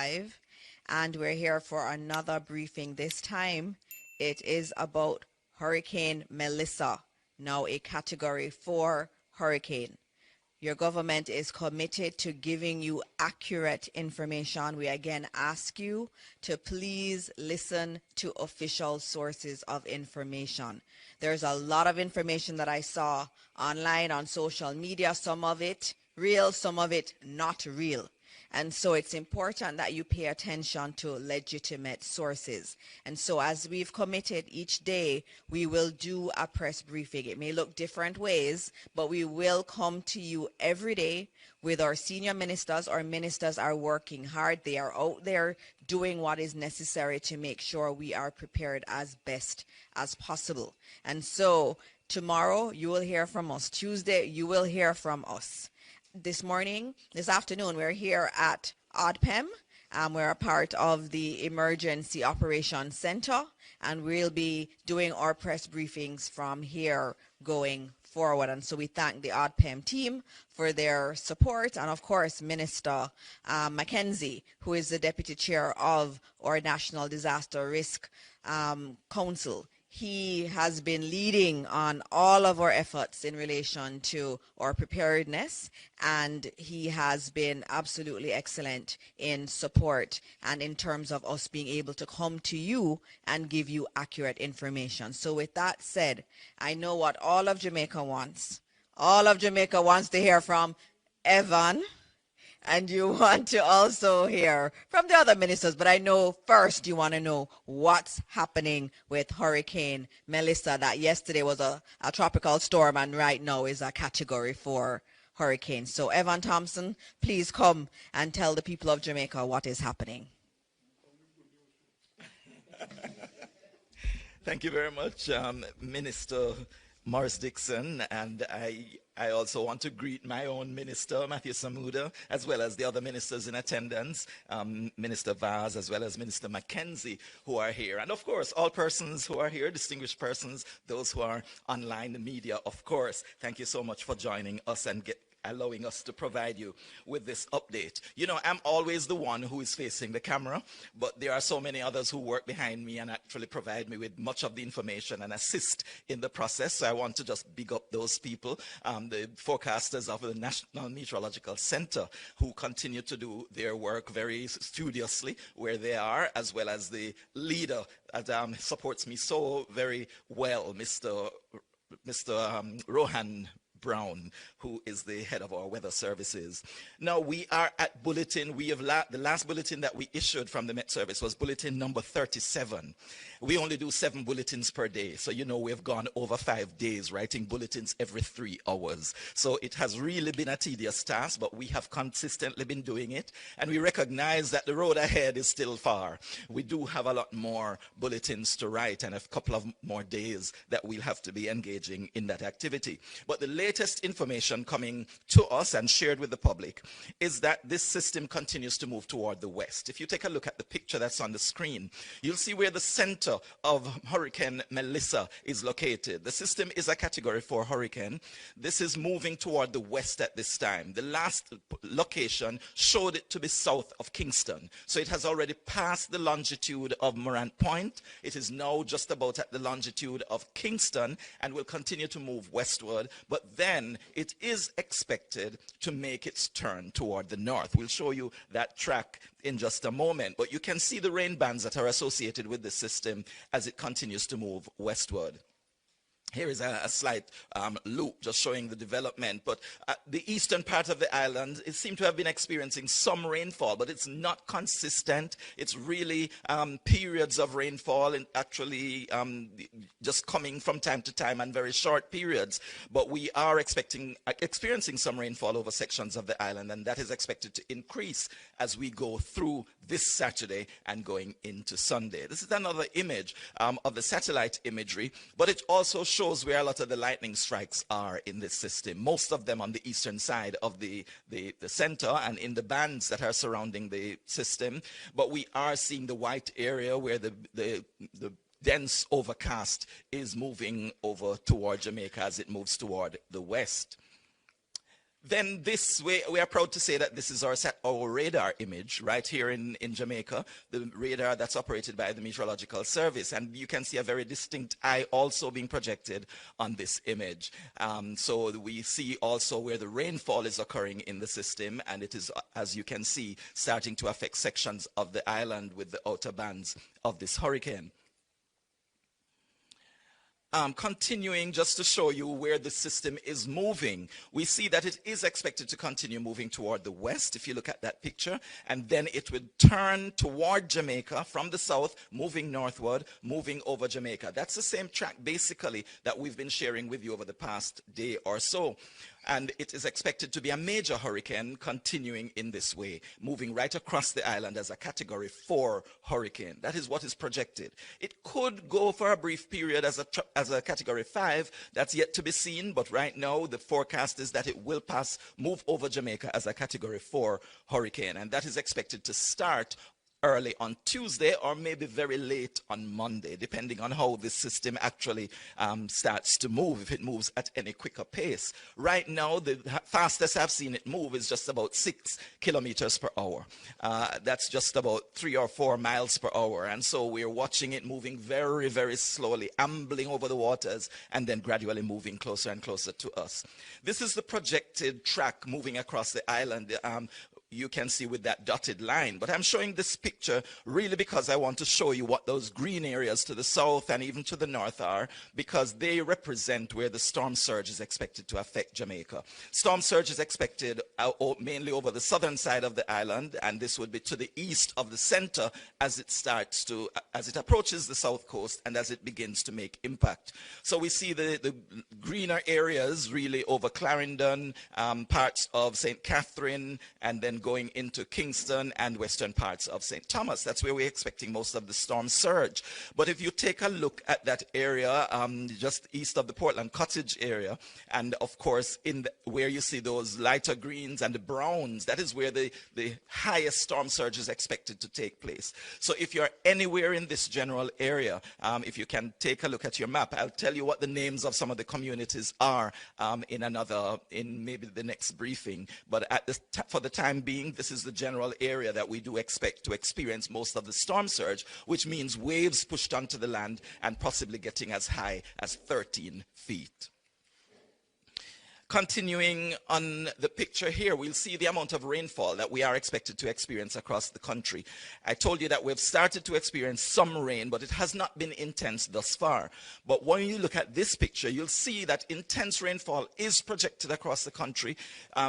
live, and we're here for another briefing. This time, it is about Hurricane Melissa, now a Category 4 hurricane. Your government is committed to giving you accurate information. We again ask you to please listen to official sources of information. There's a lot of information that I saw online on social media, some of it real, some of it not real. And so it's important that you pay attention to legitimate sources. And so as we've committed each day, we will do a press briefing. It may look different ways, but we will come to you every day with our senior ministers. Our ministers are working hard. They are out there doing what is necessary to make sure we are prepared as best as possible. And so tomorrow you will hear from us. Tuesday you will hear from us. This afternoon, we're here at ODPEM. We're a part of the Emergency Operations Center, and we'll be doing our press briefings from here going forward. And so we thank the ODPEM team for their support, and of course, Minister Mackenzie, who is the Deputy Chair of our National Disaster Risk Council. He has been leading on all of our efforts in relation to our preparedness, and he has been absolutely excellent in support and in terms of us being able to come to you and give you accurate information. So with that said, I know what all of Jamaica wants. All of Jamaica wants to hear from Evan, and you want to also hear from the other ministers, but I know first you want to know what's happening with Hurricane Melissa, that yesterday was a tropical storm and right now is a Category 4 hurricane. So Evan Thompson, please come and tell the people of Jamaica what is happening. Thank you very much, Minister Morris Dixon, and I also want to greet my own minister, Matthew Samuda, as well as the other ministers in attendance, Minister Vaz, as well as Minister Mackenzie, who are here. And of course, all persons who are here, distinguished persons, those who are online, the media, of course. Thank you so much for joining us and allowing us to provide you with this update. You know, I'm always the one who is facing the camera, but there are so many others who work behind me and actually provide me with much of the information and assist in the process. So I want to just big up those people, the forecasters of the National Meteorological Center, who continue to do their work very studiously where they are, as well as the leader that supports me so very well, Mr. Rohan Brown, who is the head of our weather services. Now we are at bulletin. We have the last bulletin that we issued from the Met Service was bulletin number 37. We only do 7 bulletins per day. So, you know, we've gone over 5 days writing bulletins every 3 hours. So it has really been a tedious task, but we have consistently been doing it. And we recognize that the road ahead is still far. We do have a lot more bulletins to write and a couple of more days that we'll have to be engaging in that activity. But the latest information coming to us and shared with the public is that this system continues to move toward the west. If you take a look at the picture that's on the screen, you'll see where the center of Hurricane Melissa is located. The system is a Category 4 hurricane. This is moving toward the west at this time. The last location showed it to be south of Kingston. So it has already passed the longitude of Morant Point. It is now just about at the longitude of Kingston and will continue to move westward. But then it is expected to make its turn toward the north. We'll show you that track in just a moment, but you can see the rain bands that are associated with the system as it continues to move westward. Here is a slight loop just showing the development, but the eastern part of the island, it seemed to have been experiencing some rainfall, but it's not consistent. It's really periods of rainfall and actually just coming from time to time and very short periods. But we are experiencing some rainfall over sections of the island, and that is expected to increase as we go through this Saturday and going into Sunday. This is another image of the satellite imagery, but it also shows where a lot of the lightning strikes are in this system. Most of them on the eastern side of the center and in the bands that are surrounding the system. But we are seeing the white area where the dense overcast is moving over toward Jamaica as it moves toward the west. Then this way, we are proud to say that this is our radar image right here in Jamaica, the radar that's operated by the Meteorological Service. And you can see a very distinct eye also being projected on this image. So we see also where the rainfall is occurring in the system, and it is, as you can see, starting to affect sections of the island with the outer bands of this hurricane. Continuing just to show you where the system is moving, we see that it is expected to continue moving toward the west, if you look at that picture, and then it would turn toward Jamaica from the south, moving northward, moving over Jamaica. That's the same track, basically, that we've been sharing with you over the past day or so. And it is expected to be a major hurricane continuing in this way, moving right across the island as a Category 4 hurricane. That is what is projected. It could go for a brief period as a Category 5. That's yet to be seen, but right now the forecast is that it will move over Jamaica as a Category 4 hurricane. And that is expected to start early on Tuesday or maybe very late on Monday, depending on how this system actually starts to move, if it moves at any quicker pace. Right now, the fastest I've seen it move is just about 6 kilometers per hour. That's just about 3 or 4 miles per hour. And so we're watching it moving very, very slowly, ambling over the waters, and then gradually moving closer and closer to us. This is the projected track moving across the island. You can see with that dotted line. But I'm showing this picture really because I want to show you what those green areas to the south and even to the north are, because they represent where the storm surge is expected to affect Jamaica. Storm surge is expected mainly over the southern side of the island, and this would be to the east of the center as it approaches the south coast and as it begins to make impact. So we see the greener areas really over Clarendon, parts of St. Catherine, and then going into Kingston and western parts of St. Thomas. That's where we're expecting most of the storm surge. But if you take a look at that area just east of the Portland Cottage area, and of course where you see those lighter greens and the browns, that is where the highest storm surge is expected to take place. So if you're anywhere in this general area, if you can take a look at your map, I'll tell you what the names of some of the communities are in maybe the next briefing. But for the time being, this is the general area that we do expect to experience most of the storm surge, which means waves pushed onto the land and possibly getting as high as 13 feet. Continuing on the picture here, we'll see the amount of rainfall that we are expected to experience across the country. I told you that we've started to experience some rain, but it has not been intense thus far. But when you look at this picture, you'll see that intense rainfall is projected across the country.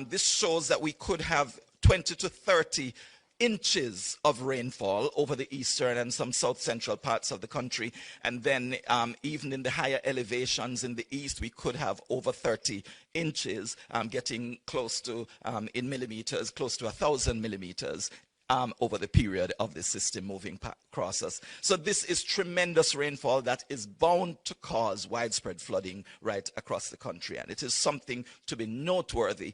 This shows that we could have 20 to 30 inches of rainfall over the eastern and some south central parts of the country. And then even in the higher elevations in the east, we could have over 30 inches, getting close to, in millimeters, close to 1,000 millimeters over the period of the system moving across us. So this is tremendous rainfall that is bound to cause widespread flooding right across the country. And it is something to be noteworthy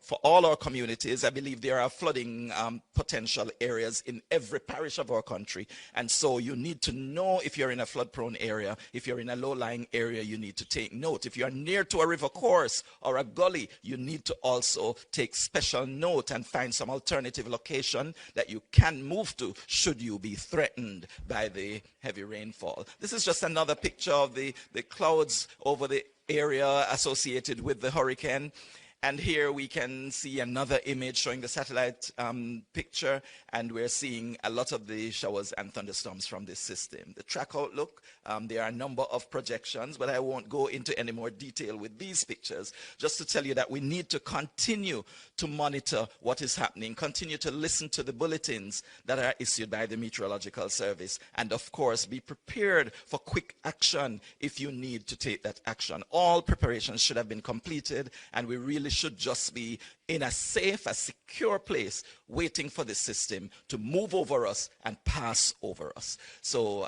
for all our communities. I believe there are flooding potential areas in every parish of our country. And so you need to know if you're in a flood-prone area, if you're in a low-lying area, you need to take note. If you're near to a river course or a gully, you need to also take special note and find some alternative location that you can move to should you be threatened by the heavy rainfall. This is just another picture of the clouds over the area associated with the hurricane. And here we can see another image showing the satellite picture, and we're seeing a lot of the showers and thunderstorms from this system. The track outlook, there are a number of projections, but I won't go into any more detail with these pictures, just to tell you that we need to continue to monitor what is happening, continue to listen to the bulletins that are issued by the Meteorological Service, and of course be prepared for quick action if you need to take that action. All preparations should have been completed, and we really should just be in a safe, a secure place, waiting for the system to move over us and pass over us. So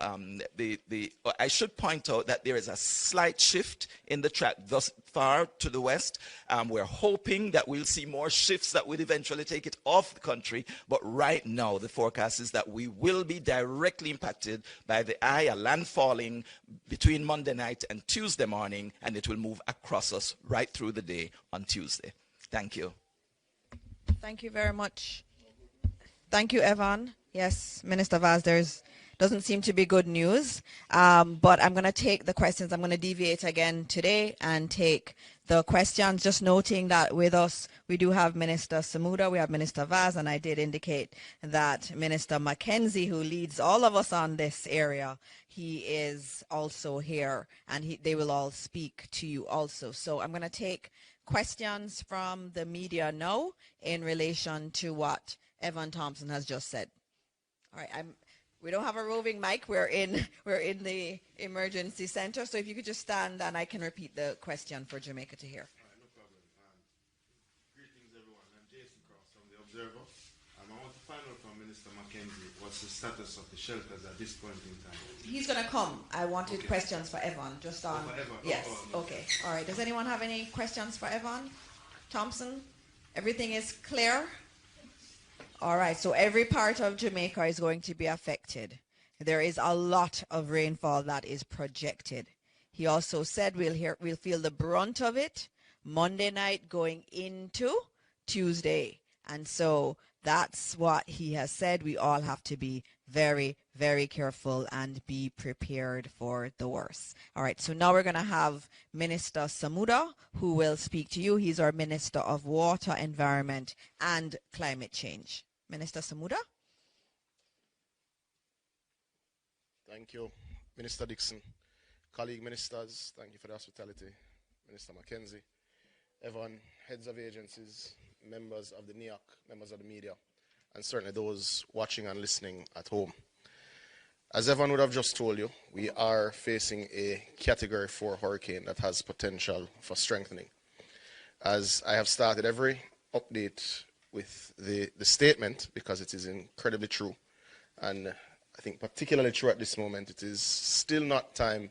I should point out that there is a slight shift in the track thus far to the west. We're hoping that we'll see more shifts that will eventually take it off the country. But right now, the forecast is that we will be directly impacted by the eye, a landfalling between Monday night and Tuesday morning, and it will move across us right through the day on Tuesday. Thank you. Thank you very much. Thank you, Evan. Yes, Minister Vaz, there's doesn't seem to be good news, but I'm going to take the questions. I'm going to deviate again today and take the questions, just noting that with us, we do have Minister Samuda, we have Minister Vaz, and I did indicate that Minister Mackenzie, who leads all of us on this area, he is also here, and they will all speak to you also. So I'm going to take questions from the media now in relation to what Evan Thompson has just said. All right, we don't have a roving mic. We're in the emergency center. So if you could just stand and I can repeat the question for Jamaica to hear. All right, no problem. Greetings, everyone. I'm Jason Cross from The Observer. I want to find out from Minister Mackenzie what's the status of the shelters at this point in time. He's going to come. I wanted questions for Evan, just on. For Evan? Yes, Oh, okay. All right, does anyone have any questions for Evan Thompson? Everything is clear? All right, so every part of Jamaica is going to be affected. There is a lot of rainfall that is projected. He also said we'll feel the brunt of it Monday night going into Tuesday. And so that's what he has said. We all have to be very, very careful and be prepared for the worst. All right, so now we're going to have Minister Samuda, who will speak to you. He's our Minister of Water, Environment, and Climate Change. Minister Samuda. Thank you, Minister Dixon. Colleague ministers, thank you for the hospitality. Minister Mackenzie, Evan, heads of agencies, members of the NEOC, members of the media, and certainly those watching and listening at home. As Evan would have just told you, we are facing a Category 4 hurricane that has potential for strengthening. As I have started every update with the statement, because it is incredibly true, and I think particularly true at this moment, it is still not time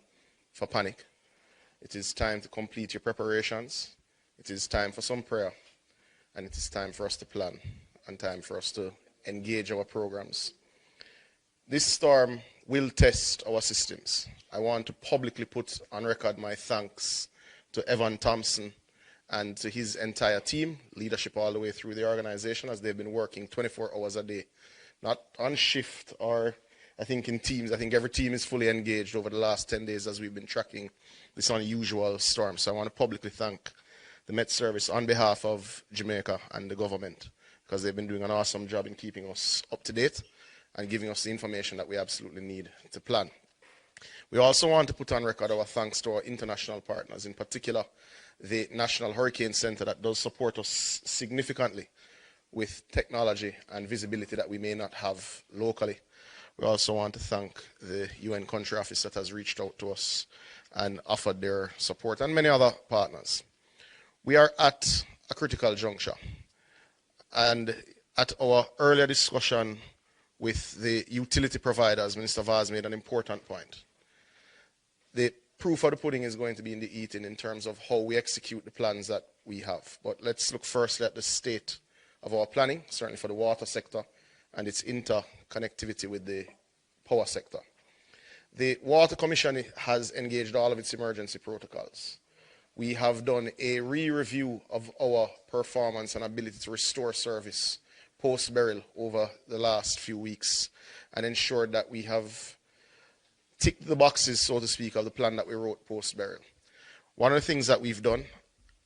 for panic. It is time to complete your preparations. It is time for some prayer, and it is time for us to plan, and time for us to engage our programs. This storm will test our systems. I want to publicly put on record my thanks to Evan Thompson and to his entire team, leadership all the way through the organization, as they've been working 24 hours a day, not on shift or I think in teams. I think every team is fully engaged over the last 10 days as we've been tracking this unusual storm. So I want to publicly thank the Met Service on behalf of Jamaica and the government, because they've been doing an awesome job in keeping us up to date and giving us the information that we absolutely need to plan. We also want to put on record our thanks to our international partners, in particular the National Hurricane Center, that does support us significantly with technology and visibility that we may not have locally. We also want to thank the UN Country Office that has reached out to us and offered their support, and many other partners. We are at a critical juncture, and at our earlier discussion with the utility providers, Minister Vaz made an important point. The proof of the pudding is going to be in the eating in terms of how we execute the plans that we have. But let's look firstly at the state of our planning, certainly for the water sector and its interconnectivity with the power sector. The Water Commission has engaged all of its emergency protocols. We have done a re-review of our performance and ability to restore service post-burial over the last few weeks, and ensured that we have ticked the boxes, so to speak, of the plan that we wrote post-burial. One of the things that we've done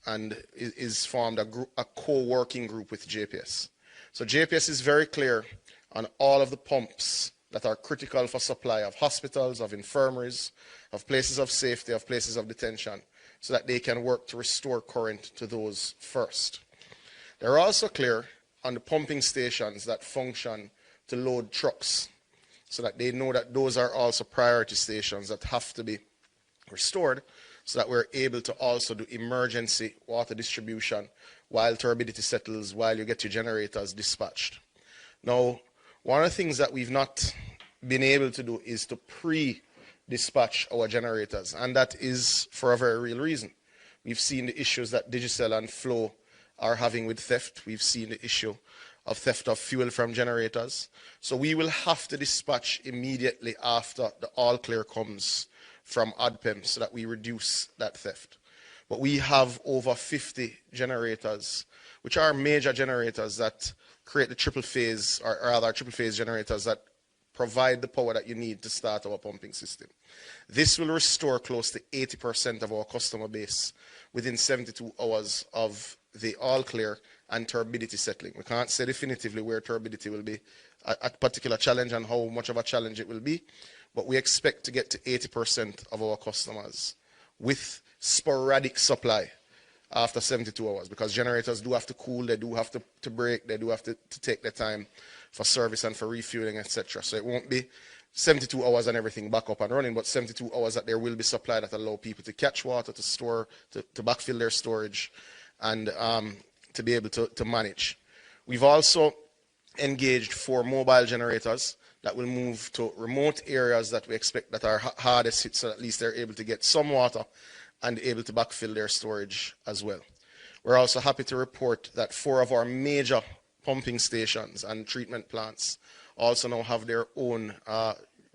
and is formed a co-working group with JPS. So JPS is very clear on all of the pumps that are critical for supply of hospitals, of infirmaries, of places of safety, of places of detention, so that they can work to restore current to those first. They're also clear on the pumping stations that function to load trucks, so that they know that those are also priority stations that have to be restored, so that we're able to also do emergency water distribution while turbidity settles, while you get your generators dispatched. Now, one of the things that we've not been able to do is to pre-dispatch our generators, and that is for a very real reason. We've seen the issues that Digicel and Flow are having with theft. We've seen the issue of theft of fuel from generators. So we will have to dispatch immediately after the all clear comes from ADPEM, so that we reduce that theft. but we have over 50 generators, which are major generators that create the triple phase, or rather triple phase generators that provide the power that you need to start our pumping system. This will restore close to 80% of our customer base within 72 hours of the all clear and turbidity settling. We can't say definitively where turbidity will be a particular challenge and how much of a challenge it will be, but we expect to get to 80% of our customers with sporadic supply after 72 hours, because generators do have to cool, they do have to break, they do have to take their time for service and for refueling, etc. So it won't be 72 hours and everything back up and running, but 72 hours that there will be supply that allow people to catch water, to store, to backfill their storage, and to be able to manage. We've also engaged 4 mobile generators that will move to remote areas that we expect that are hardest hit, so at least they're able to get some water and able to backfill their storage as well. We're also happy to report that 4 of our major pumping stations and treatment plants also now have their own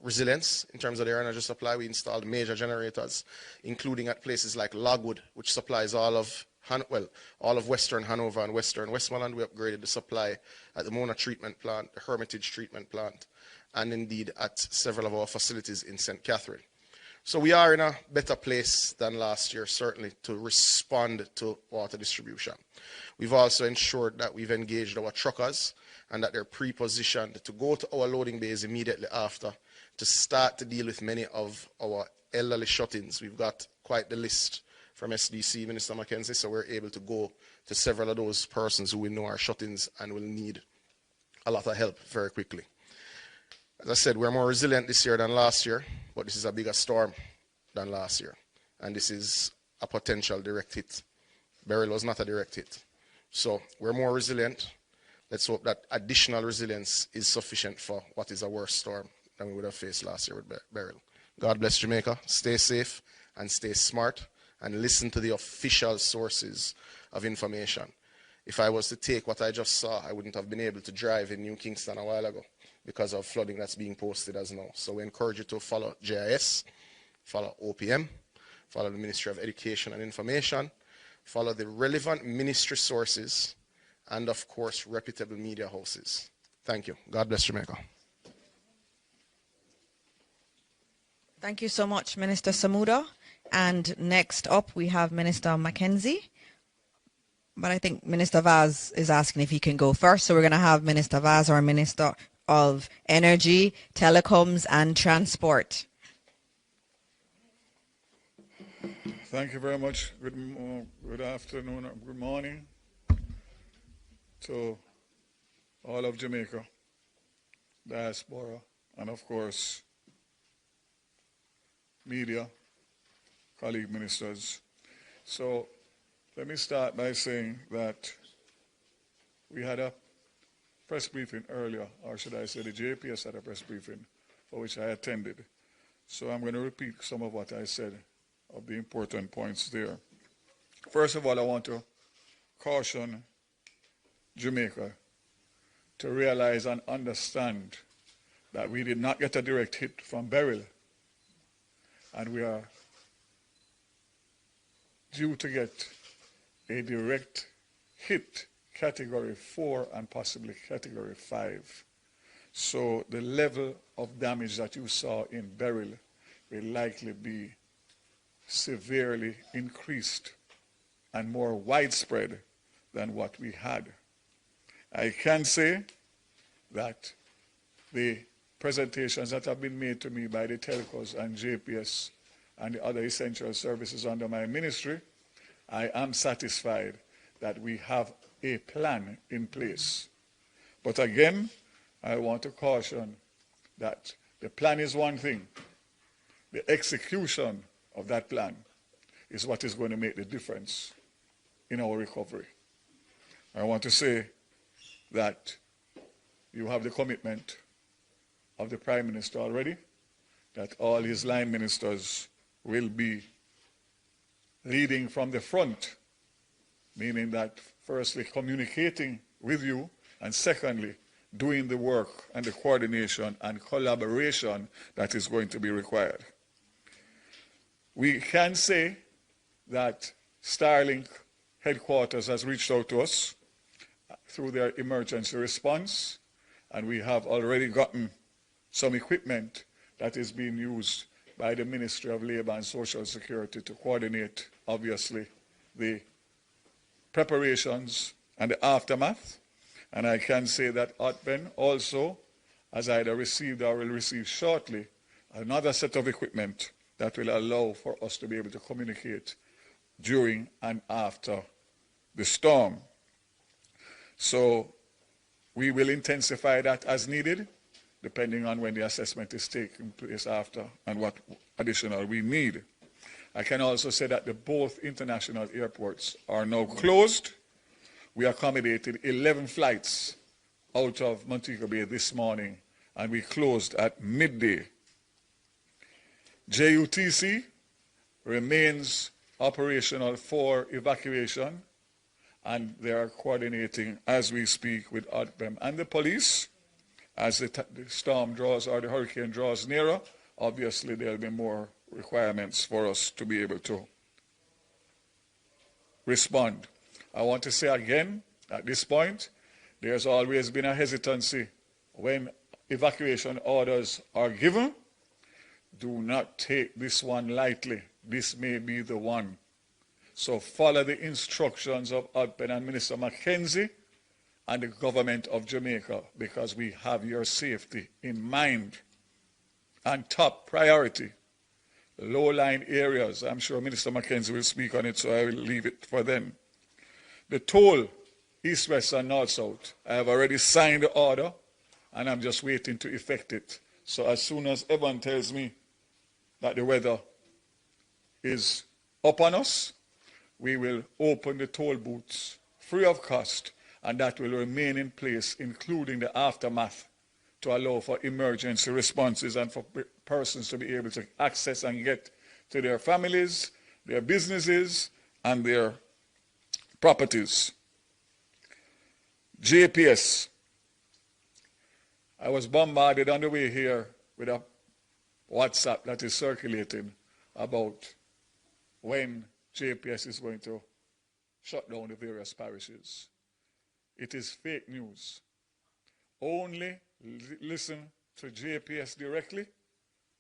resilience in terms of their energy supply. We installed major generators, including at places like Logwood, which supplies all of Western Hanover and Western Westmoreland. We upgraded the supply at the Mona treatment plant, the Hermitage treatment plant, and indeed at several of our facilities in St. Catherine. So we are in a better place than last year, certainly, to respond to water distribution. We've also ensured that we've engaged our truckers and that they're pre-positioned to go to our loading bays immediately after to start to deal with many of our elderly shut-ins. We've got quite the list from SDC, Minister Mackenzie, so we're able to go to several of those persons who we know are shut-ins and will need a lot of help very quickly. As I said, we're more resilient this year than last year, but this is a bigger storm than last year. And this is a potential direct hit. Beryl was not a direct hit. So we're more resilient. Let's hope that additional resilience is sufficient for what is a worse storm than we would have faced last year with Beryl. God bless Jamaica. Stay safe and stay smart and listen to the official sources of information. If I was to take what I just saw, I wouldn't have been able to drive in New Kingston a while ago because of flooding that's being posted as now. So we encourage you to follow JIS, follow OPM, follow the Ministry of Education and Information, follow the relevant ministry sources, and of course, reputable media houses. Thank you. God bless Jamaica. Thank you so much, Minister Samuda. And next up, we have Minister Mackenzie. But I think Minister Vaz is asking if he can go first. So we're going to have Minister Vaz, our Minister of Energy, Telecoms and Transport. Thank you very much. Good afternoon, good morning to all of Jamaica, diaspora, and of course, media, colleague ministers. So let me start by saying that we had a press briefing earlier, or should I say the JPS had a press briefing for which I attended. So I'm going to repeat some of what I said of the important points there. First of all, I want to caution Jamaica to realize and understand that we did not get a direct hit from Beryl, and we are due to get a direct hit category 4 and possibly category 5. So the level of damage that you saw in Beryl will likely be severely increased and more widespread than what we had. I can say that the presentations that have been made to me by the telcos and JPS and the other essential services under my ministry, I am satisfied that we have a plan in place. But again, I want to caution that the plan is one thing. The execution of that plan is what is going to make the difference in our recovery. I want to say that you have the commitment of the Prime Minister already, that all his line ministers will be leading from the front, meaning that firstly communicating with you, and secondly doing the work and the coordination and collaboration that is going to be required. We can say that Starlink headquarters has reached out to us through their emergency response, and we have already gotten some equipment that is being used by the Ministry of Labor and Social Security to coordinate, obviously, the preparations and the aftermath. And I can say that Otben also has either received or will receive shortly another set of equipment that will allow for us to be able to communicate during and after the storm. So we will intensify that as needed, depending on when the assessment is taking place after and what additional we need. I can also say that both international airports are now closed. We accommodated 11 flights out of Montego Bay this morning, and we closed at midday. JUTC remains operational for evacuation, and they are coordinating as we speak with ODBEM and the police. As the storm draws or the hurricane draws nearer, obviously there will be more requirements for us to be able to respond. I want to say again, at this point, there's always been a hesitancy when evacuation orders are given. Do not take this one lightly. This may be the one. So follow the instructions of ODBEM and Minister Mackenzie and the government of Jamaica, because we have your safety in mind. And top priority, low-lying areas. I'm sure Minister Mackenzie will speak on it, so I will leave it for them. The toll, east, west, and north, south, I have already signed the order, and I'm just waiting to effect it. So as soon as everyone tells me that the weather is upon us, we will open the toll booths free of cost, and that will remain in place, including the aftermath, to allow for emergency responses and for persons to be able to access and get to their families, their businesses, and their properties. JPS. I was bombarded on the way here with a WhatsApp that is circulating about when JPS is going to shut down the various parishes. It is fake news. Only listen to JPS directly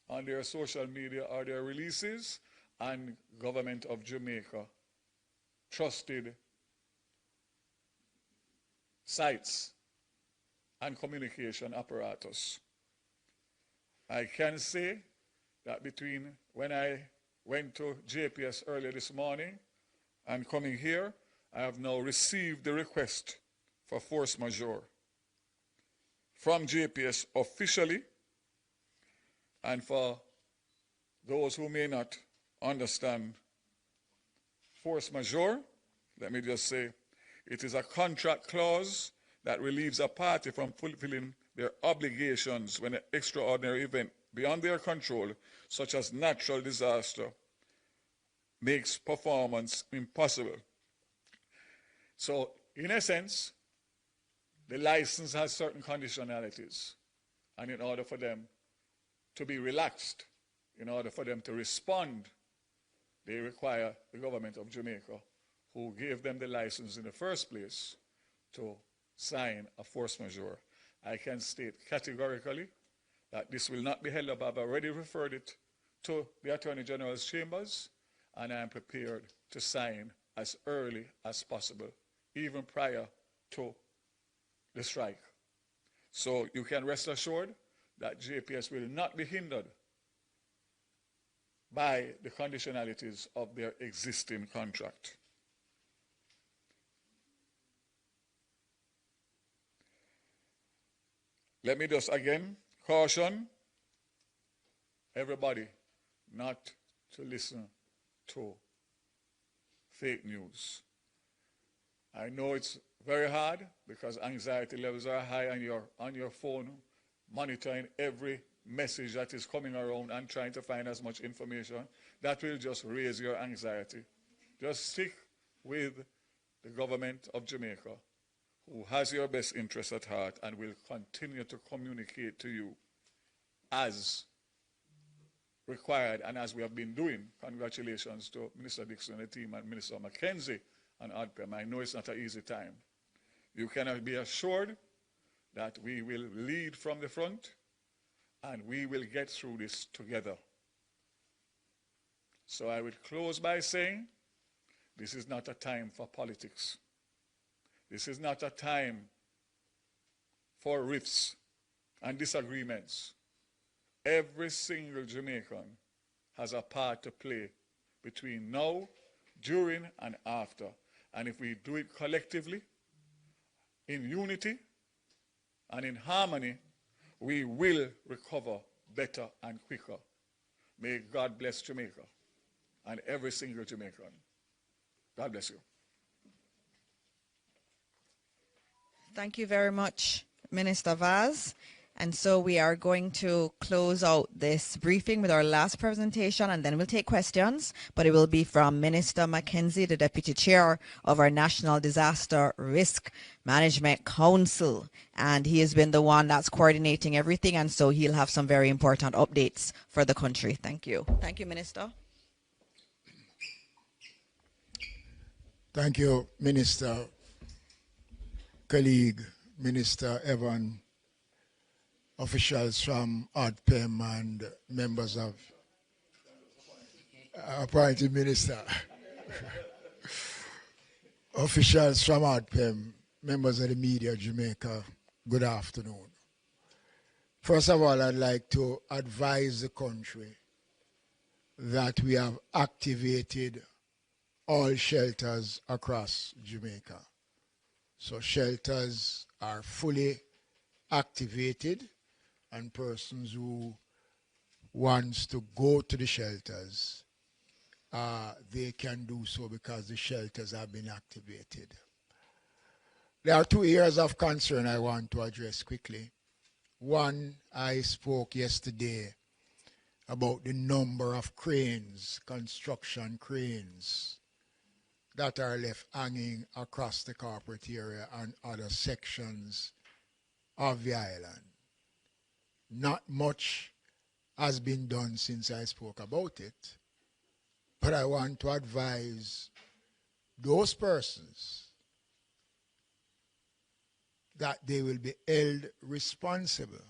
on their social media or their releases, and Government of Jamaica trusted sites and communication apparatus. I can say that between when I went to JPS earlier this morning and coming here, I have now received the request for force majeure from JPS officially. And for those who may not understand force majeure, let me just say it is a contract clause that relieves a party from fulfilling their obligations when an extraordinary event beyond their control, such as natural disaster, makes performance impossible. So, in essence, the license has certain conditionalities, and in order for them to be relaxed, in order for them to respond, they require the government of Jamaica, who gave them the license in the first place, to sign a force majeure. I can state categorically that this will not be held up. I've already referred it to the Attorney General's chambers, and I am prepared to sign as early as possible, even prior to the strike. So you can rest assured that JPS will not be hindered by the conditionalities of their existing contract. Let me just again caution everybody not to listen to fake news. I know it's very hard because anxiety levels are high, and you're on your phone monitoring every message that is coming around and trying to find as much information. That will just raise your anxiety. Just stick with the government of Jamaica, who has your best interests at heart and will continue to communicate to you as required, and as we have been doing, congratulations to Minister Dixon and the team and Minister Mackenzie and ADPEM. I know it's not an easy time. You can be assured that we will lead from the front and we will get through this together. So I will close by saying, this is not a time for politics. This is not a time for rifts and disagreements. Every single Jamaican has a part to play between now, during, and after. And if we do it collectively, in unity, and in harmony, we will recover better and quicker. May God bless Jamaica and every single Jamaican. God bless you. Thank you very much, Minister Vaz. And so we are going to close out this briefing with our last presentation, and then we'll take questions, but it will be from Minister Mackenzie, the Deputy Chair of our National Disaster Risk Management Council. And he has been the one that's coordinating everything, and so he'll have some very important updates for the country. Thank you. Thank you, Minister. Thank you, Minister, colleague, Minister Evan, officials from ADPEM and members of appointed minister, officials from ADPEM, members of the media, Jamaica, good afternoon. First of all, I'd like to advise the country that we have activated all shelters across Jamaica. So shelters are fully activated, and persons who wants to go to the shelters, they can do so because the shelters have been activated. There are 2 areas of concern I want to address quickly. One, I spoke yesterday about the number of cranes, construction cranes, that are left hanging across the corporate area and other sections of the island. Not much has been done since I spoke about it, but I want to advise those persons that they will be held responsible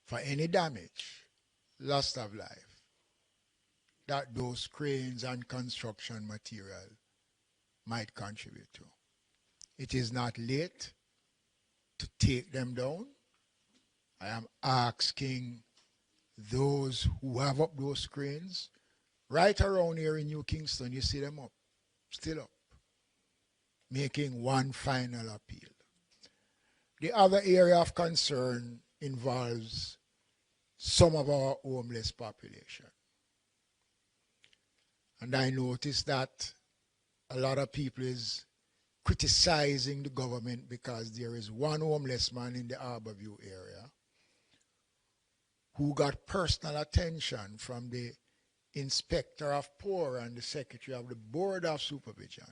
for any damage, loss of life, that those cranes and construction material might contribute to. It is not late to take them down. I am asking those who have up those cranes, right around here in New Kingston, you see them up, still up, making one final appeal. The other area of concern involves some of our homeless population. And I noticed that a lot of people is criticizing the government because there is one homeless man in the Harborview area who got personal attention from the Inspector of Poor and the Secretary of the Board of Supervision,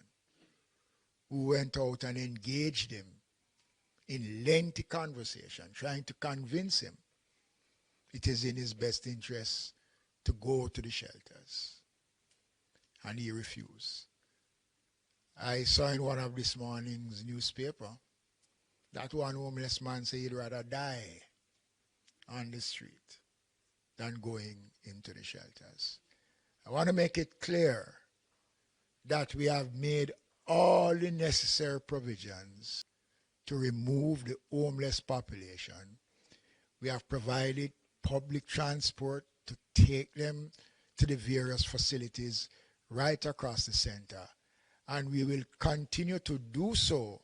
who went out and engaged him in lengthy conversation, trying to convince him it is in his best interest to go to the shelters. And he refused. I saw in one of this morning's newspaper that one homeless man said he'd rather die on the street than going into the shelters. I want to make it clear that we have made all the necessary provisions to remove the homeless population. We have provided public transport to take them to the various facilities right across the center. And we will continue to do so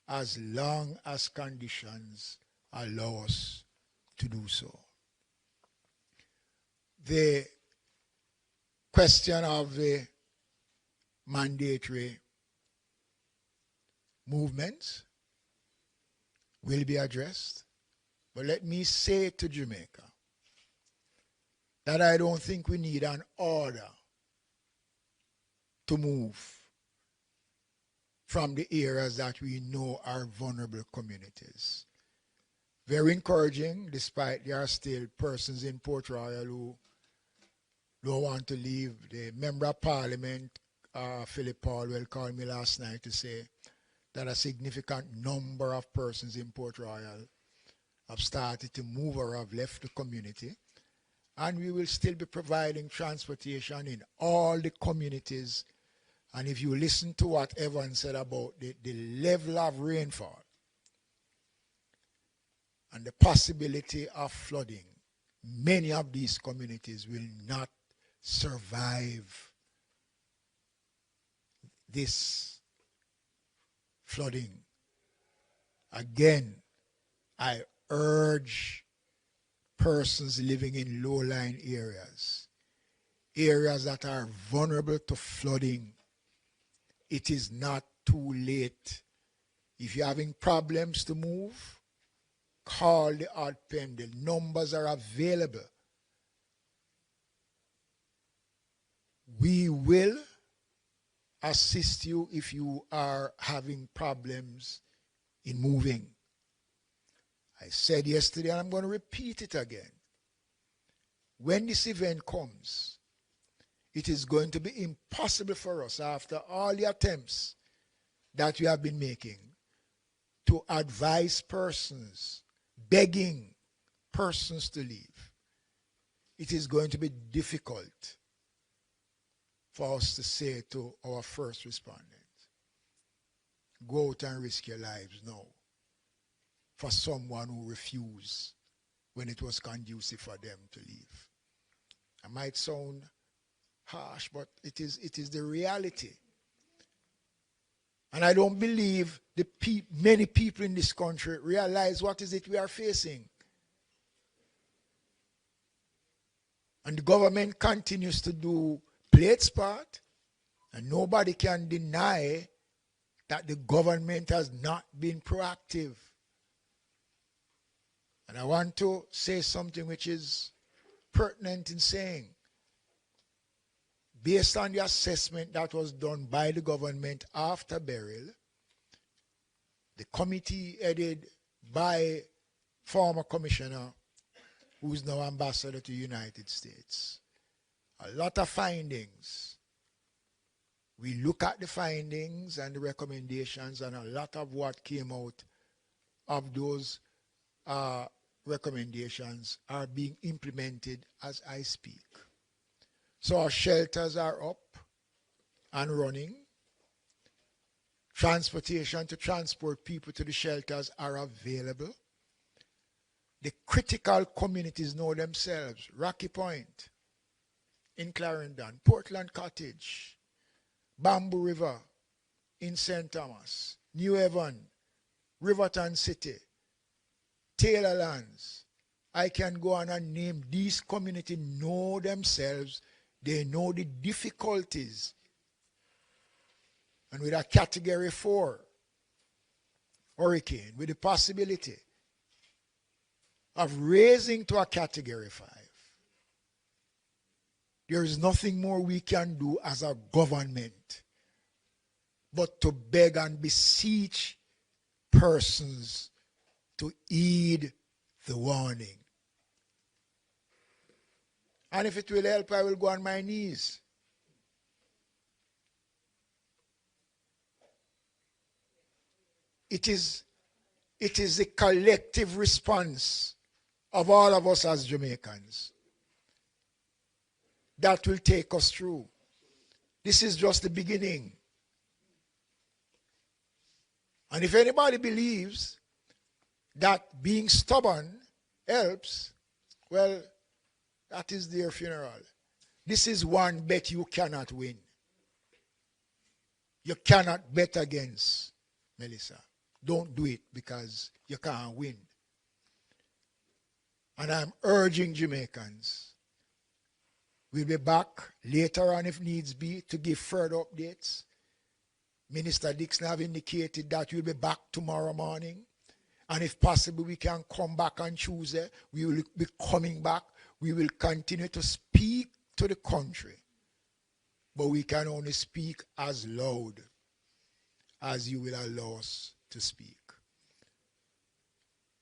as long as conditions allow us to do so. The question of the mandatory movements will be addressed. But let me say to Jamaica that I don't think we need an order to move from the areas that we know are vulnerable communities. very encouraging, despite there are still persons in Port Royal who don't want to leave. The Member of Parliament, Philip Paulwell, called me last night to say that a significant number of persons in Port Royal have started to move or have left the community. And we will still be providing transportation in all the communities. And if you listen to what Evan said about the level of rainfall and the possibility of flooding, many of these communities will not survive this flooding. Again, I urge persons living in low-lying areas, areas that are vulnerable to flooding. It is not too late. If you're having problems to move, call the odd pen. The numbers are available. We will assist you if you are having problems in moving. I said yesterday, and I'm going to repeat it again. When this event comes, it is going to be impossible for us, after all the attempts that we have been making, to advise persons, begging persons to leave. It is going to be difficult for us to say to our first responders, go out and risk your lives now, for someone who refused when it was conducive for them to leave. It might sound harsh, but it is the reality. And I don't believe many people in this country realize what is it we are facing. And the government continues to play its part, and nobody can deny that the government has not been proactive. And I want to say something which is pertinent in saying, based on the assessment that was done by the government after Beryl, the committee headed by former commissioner, who is now ambassador to the United States, a lot of findings. We look at the findings and the recommendations, and a lot of what came out of those recommendations are being implemented as I speak. So our shelters are up and running. Transportation to transport people to the shelters are available. The critical communities know themselves. Rocky Point in Clarendon, Portland Cottage, Bamboo River in St. Thomas, New Haven, Riverton City, Taylorlands. I can go on and name. These communities know themselves. They know the difficulties. And with a Category 4 hurricane, with the possibility of raising to a Category 5, there is nothing more we can do as a government but to beg and beseech persons to heed the warning. And if it will help, I will go on my knees. It is the collective response of all of us as Jamaicans that will take us through. This is just the beginning. And if anybody believes that being stubborn helps, well, that is their funeral. This is one bet you cannot win. You cannot bet against Melissa. Don't do it because you can't win. And I'm urging Jamaicans, we'll be back later on if needs be to give further updates. Minister Dixon have indicated that we'll be back tomorrow morning. And if possible, we can come back on Tuesday. We will be coming back. We will continue to speak to the country. But we can only speak as loud as you will allow us to speak.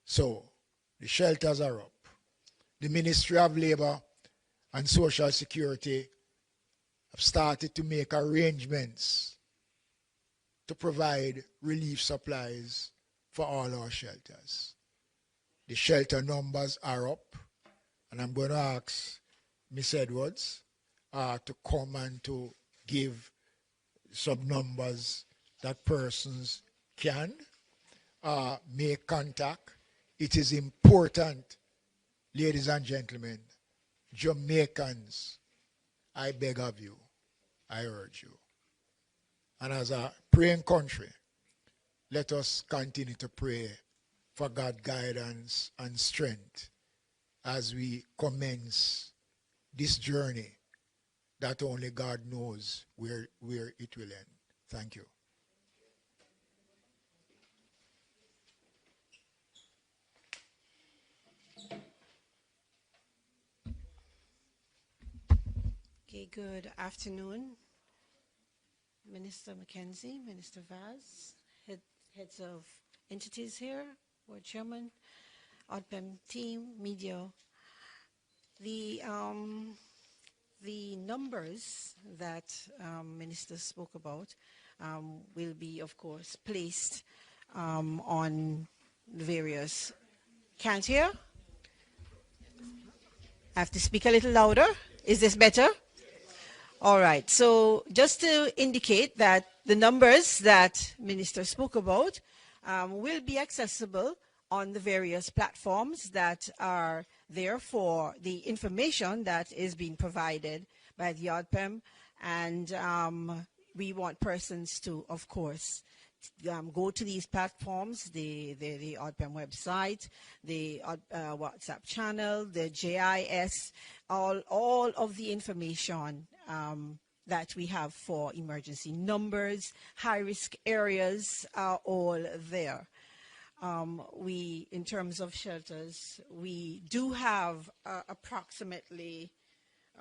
So, The shelters are up. The Ministry of Labor and Social Security have started to make arrangements to provide relief supplies for all our shelters. The shelter numbers are up, and I'm going to ask Ms. Edwards to come and to give some numbers that persons can make contact. It is important, ladies and gentlemen, Jamaicans, I beg of you, I urge you. And as a praying country, let us continue to pray for God guidance and strength as we commence this journey that only God knows where it will end. Thank you. Okay, good afternoon, Minister Mackenzie, Minister Vaz, heads of entities here, Board Chairman, ODPEM team, media. The numbers that Minister spoke about will be, of course, placed on various. Can't hear? I have to speak a little louder. Is this better? All right. So just to indicate that the numbers that Minister spoke about will be accessible on the various platforms that are there for the information that is being provided by the ODPEM. And we want persons to, of course, go to these platforms, the ODPEM website, the WhatsApp channel, the JIS, all of the information that we have for emergency numbers, high-risk areas are all there. In terms of shelters, we do have approximately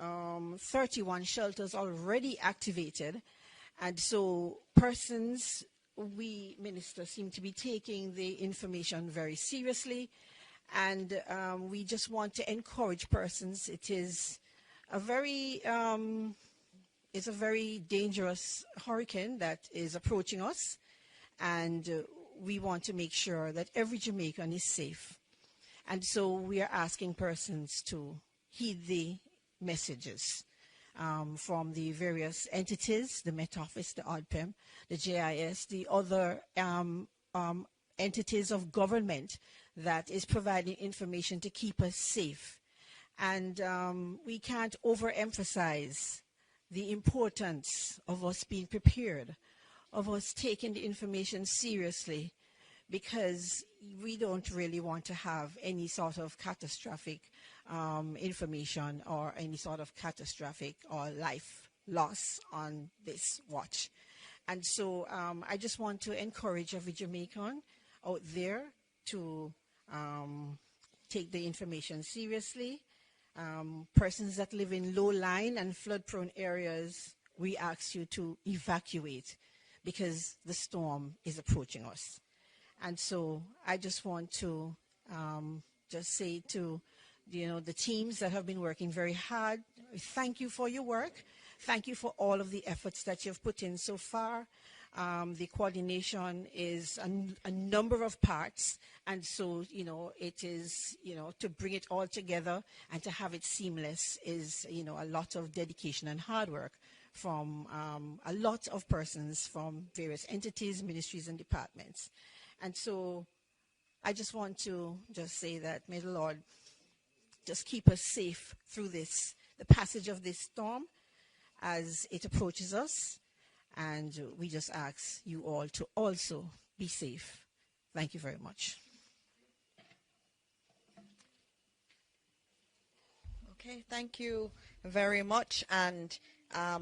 31 shelters already activated. And so persons, we, Minister, seem to be taking the information very seriously. And we just want to encourage persons. It is a very dangerous hurricane that is approaching us. And we want to make sure that every Jamaican is safe. And so we are asking persons to heed the messages from the various entities, the Met Office, the ODPEM, the JIS, the other entities of government that is providing information to keep us safe. And we can't overemphasize the importance of us being prepared, of us taking the information seriously, because we don't really want to have any sort of catastrophic information or any sort of catastrophic or life loss on this watch. And so I just want to encourage every Jamaican out there to take the information seriously. Persons that live in low-lying and flood-prone areas, we ask you to evacuate because the storm is approaching us. And so I just want to just say to the teams that have been working very hard, thank you for your work. Thank you for all of the efforts that you've put in so far. The coordination is a number of parts, and so it is to bring it all together and to have it seamless is a lot of dedication and hard work from a lot of persons from various entities, ministries, and departments. And so I just want to just say that may the Lord just keep us safe through the passage of this storm as it approaches us. And we just ask you all to also be safe. Thank you very much. Okay, thank you very much. And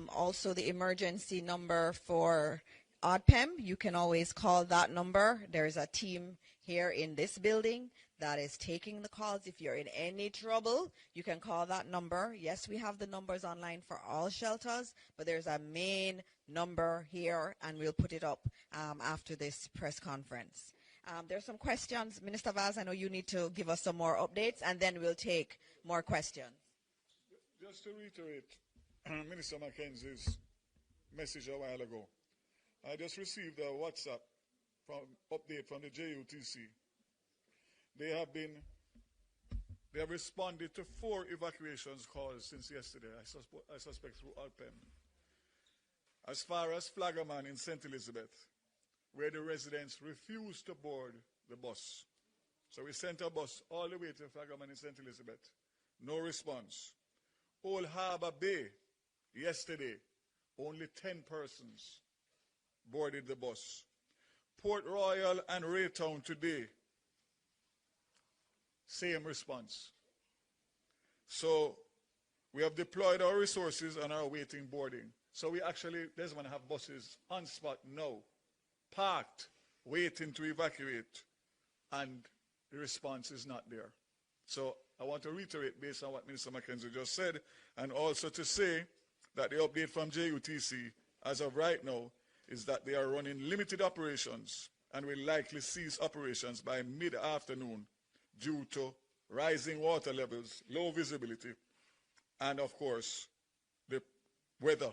also the emergency number for ODPEM, you can always call that number. There's a team here in this building that is taking the calls. If you're in any trouble, you can call that number. Yes, we have the numbers online for all shelters, but there's a main number here, and we'll put it up after this press conference. There's some questions. Minister Vaz, I know you need to give us some more updates, and then we'll take more questions. Just to reiterate Minister Mackenzie's message a while ago, I just received a WhatsApp update from the JUTC. They have responded to 4 evacuations calls since yesterday, I suspect through Alpen. As far as Flaggerman in St. Elizabeth, where the residents refused to board the bus. So we sent a bus all the way to Flaggerman in St. Elizabeth. No response. Old Harbor Bay, yesterday, only 10 persons boarded the bus. Port Royal and Raytown today, same response. So we have deployed our resources and are awaiting boarding. So we actually, Desmond, have buses on spot now, parked, waiting to evacuate, and the response is not there. So I want to reiterate based on what Minister Mackenzie just said, and also to say that the update from JUTC as of right now is that they are running limited operations and will likely cease operations by mid-afternoon due to rising water levels, low visibility, and of course, the weather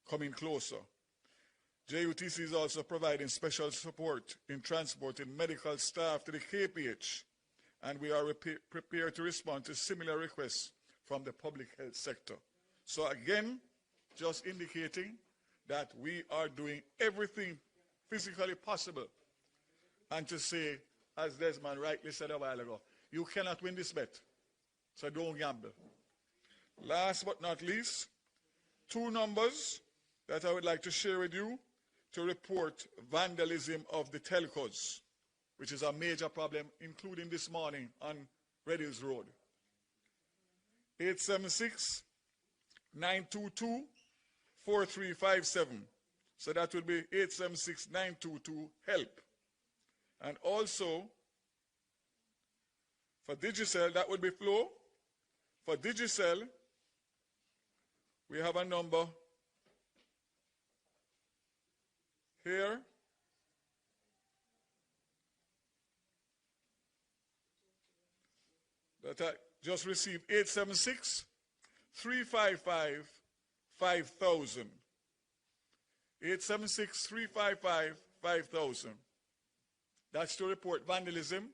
coming closer. JUTC is also providing special support in transporting medical staff to the KPH, and we are prepared to respond to similar requests from the public health sector. So again, just indicating that we are doing everything physically possible, and to say, as Desmond rightly said a while ago, you cannot win this bet, so don't gamble. Last but not least, 2 numbers that I would like to share with you to report vandalism of the telcos, which is a major problem, including this morning on Red Hills Road. 876-922-4357. So that would be 876-922-HELP. And also, for Digicel, that would be Flow. For Digicel, we have a number here. That I just received 876-355-5000. 876-355-5000. That's to report vandalism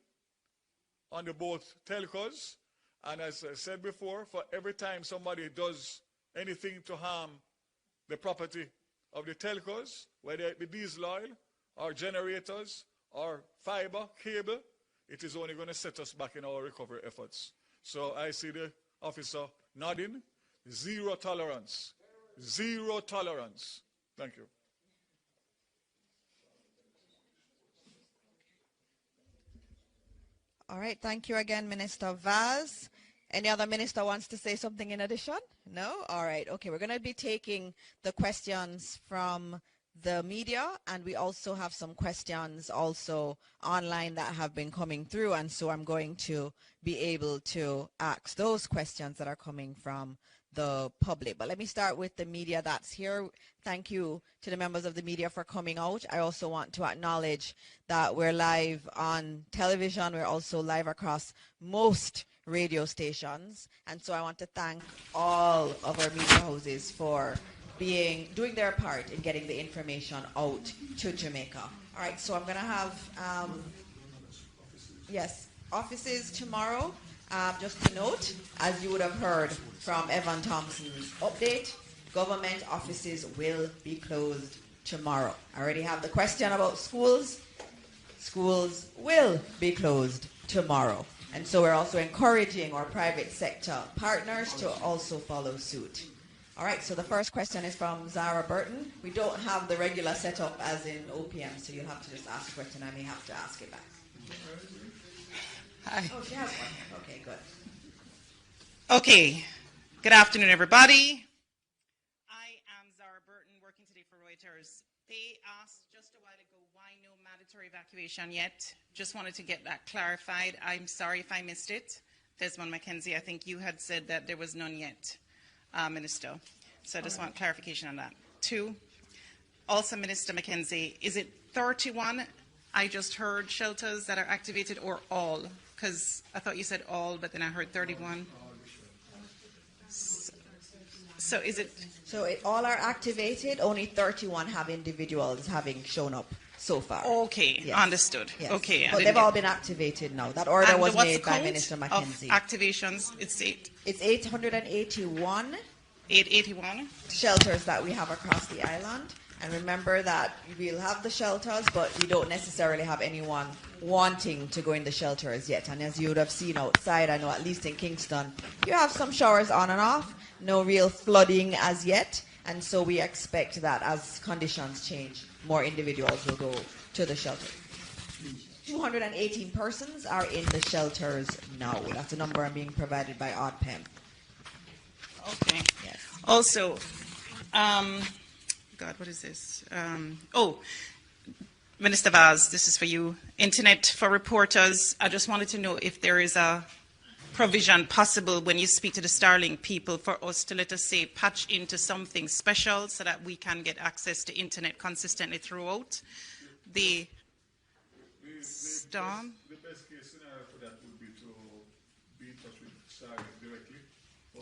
on the both telcos. And as I said before, for every time somebody does anything to harm the property of the telcos, whether it be diesel oil or generators or fiber, cable, it is only going to set us back in our recovery efforts. So I see the officer nodding. Zero tolerance. Zero tolerance. Thank you. All right, thank you again, Minister Vaz. Any other minister wants to say something in addition? No? All right, okay, we're going to be taking the questions from the media, and we also have some questions also online that have been coming through, and so I'm going to be able to ask those questions that are coming from the public. But let me start with the media that's here. Thank you to the members of the media for coming out. I also want to acknowledge that we're live on television. We're also live across most radio stations. And so I want to thank all of our media houses for doing their part in getting the information out to Jamaica. All right, so I'm going to have, offices tomorrow. Just to note, as you would have heard from Evan Thompson's update, government offices will be closed tomorrow. I already have the question about schools. Schools will be closed tomorrow. And so we're also encouraging our private sector partners to also follow suit. All right, so the first question is from Zara Burton. We don't have the regular setup as in OPM, so you'll have to just ask a question. I may have to ask it back. Hi. Oh, she has one. Okay, good. Okay. Good afternoon, everybody. I am Zara Burton, working today for Reuters. They asked just a while ago why no mandatory evacuation yet. Just wanted to get that clarified. I'm sorry if I missed it. Desmond Mackenzie, I think you had said that there was none yet, Minister. So I just want clarification on that. 2, also Minister Mackenzie, is it 31 I just heard shelters that are activated or all? Because I thought you said all, but then I heard 31. So is it? So all are activated. Only 31 have individuals having shown up so far. Okay, Yes. understood. Yes. Okay. But they've all been activated now. That order And was what's made the by count Minister of Mackenzie. activations? It's 8. It's 881 881. shelters that we have across the island. And remember that we'll have the shelters, but we don't necessarily have anyone wanting to go in the shelters yet. And as you would have seen outside, I know at least in Kingston, you have some showers on and off, no real flooding as yet. And so we expect that as conditions change, more individuals will go to the shelter. 218 persons are in the shelters now. That's a number I'm being provided by ODPEM. Okay. Yes. Also, God, what is this? Minister Vaz, this is for you. Internet for reporters. I just wanted to know if there is a provision possible when you speak to the Starlink people for us to, let us say, patch into something special so that we can get access to internet consistently throughout the storm. The best case scenario for that would be to be in touch with Starlink directly.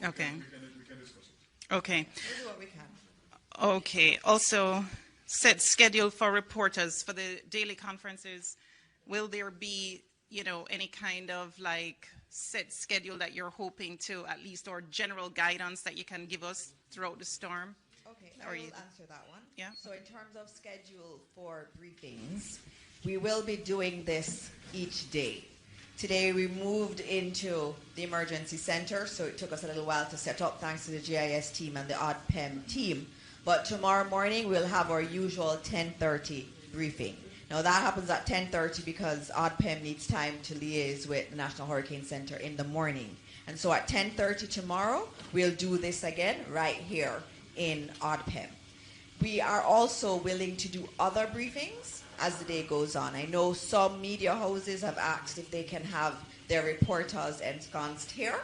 Okay. We can discuss it. Okay. We'll do what we can. Okay. Also, set schedule for reporters for the daily conferences. Will there be, any kind of set schedule that you're hoping to at least, or general guidance that you can give us throughout the storm? Okay, I will answer that one. Yeah. So in terms of schedule for briefings, we will be doing this each day. Today we moved into the emergency center, so it took us a little while to set up thanks to the GIS team and the ODPEM team. But tomorrow morning we'll have our usual 10:30 briefing. Now that happens at 10:30 because ODPEM needs time to liaise with the National Hurricane Center in the morning. And so at 10:30 tomorrow, we'll do this again right here in ODPEM. We are also willing to do other briefings as the day goes on. I know some media houses have asked if they can have their reporters ensconced here,